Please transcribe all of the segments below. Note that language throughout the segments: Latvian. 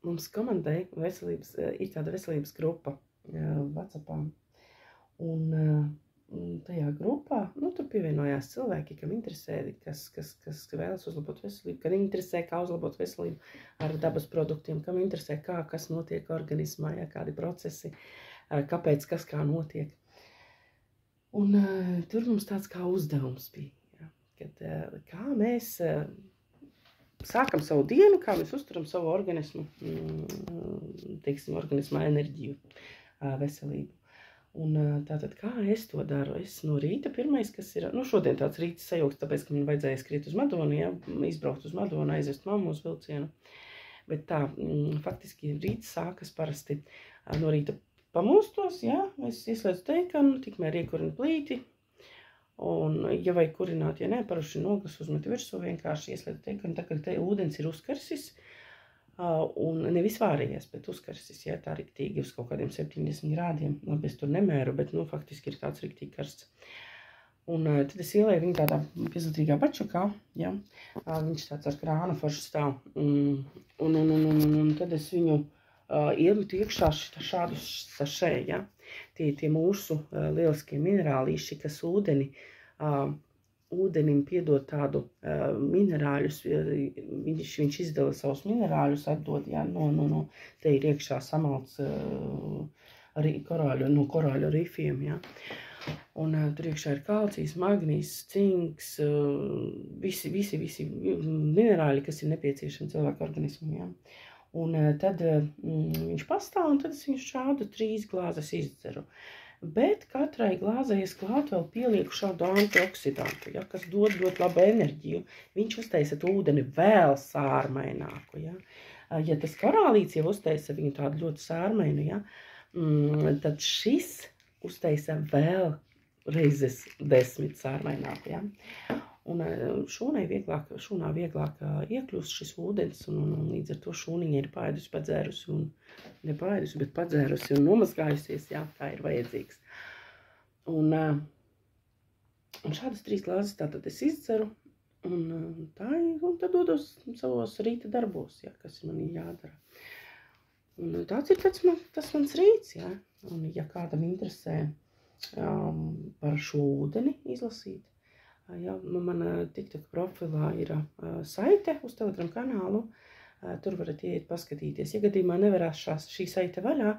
mums komandai ir tāda veselības grupa WhatsAppā. Un tajā grupā, tur pievienojās cilvēki, kam interesē, kas vēlas uzlabot veselību, kam interesē, kā uzlabot veselību ar dabas produktiem, kam interesē, kas notiek organismā, kādi procesi, kāpēc, kas kā notiek. Un tur mums tāds kā uzdevums bija, kad kā mēs sākam savu dienu, kā mēs uzturam savu organismu, organismā enerģiju, veselību. Un tātad, kā es to daru? Es no rīta pirmais, kas ir, šodien tāds rīts sajūgs, tāpēc, ka man vajadzēja skriet uz Madonu, izbraukt uz Madonu, aizvest mammu uz vilcienu. Bet tā, faktiski rīts sākas parasti no rīta pamostos, es ieslēdzu teikanu, tikmēr iekurinu plīti. Un, ja vajag kurināt, ja ne, paruši nogas uzmet virsū, vienkārši ieslēdzu teikanu, tā kā ūdens ir uzkarsis, un nevis vārījies, bet uzkarsis, tā riktīgi uz kaut kādiem 70 grādiem. Labi, es tur nemēru, bet, faktiski ir tāds riktīgi karsts. Un tad es ielēju viņu tādā piezlatīgā bačukā, viņš tāds ar krānu foršu stāv. Un tad es viņu iemetu iekšā šādu sašē, tie mūsu lieliskie minerālīši, kas ūdenim piedod tādu minerāļus, viņš izdala savus minerāļus, atdod, te ir iekšā samalts korāļu rifiem, Un tur iekšā ir kalcijs, magnijs, cinks, visi minerāļi, kas ir nepieciešami cilvēku organismam, Un tad viņš pastāv, un tad es viņu šādu 3 glāzes izdzeru. Bet katrai glāzei es klāt vēl pielieku šādu antioksidantu, kas dod ļoti labu enerģiju. Viņš uztaisa ūdeni vēl sārmaināku, Ja tas korālīts jau uztaisa viņu tādu ļoti sārmainu, tad šis uztaisa vēl reizes 10 sārmaināku, Un šūnā vieglāk iekļūst šis ūdens, un līdz ar to šūniņa ir paēdusi, padzērusi, un nepaēdusi, bet padzērusi un nomazgājusies, tā ir vajadzīgs. Un šādas 3 glāzes tātad es izdzeru, un tad dodos savos rīta darbos, kas man jādara. Un tāds ir tas mans rīts, Un ja kādam interesē par šo ūdeni izlasīt, Mana TikTok profilā ir saite uz Telegram kanālu, tur varat ieiet paskatīties. Ja gadījumā nevarās šī saite vaļā,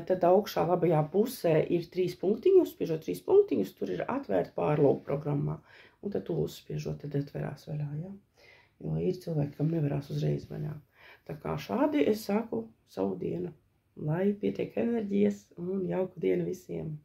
tad augšā labajā pusē ir 3 punktiņus, spiežot 3 punktiņus, tur ir atvērta pārlūku programmā, un tad tu uzspiežot, tad atverās vaļā, Jo ir cilvēki, kam nevarās uzreiz vaļā. Tā kā šādi es sāku savu dienu, lai pietiek enerģijas un jauku dienu visiem.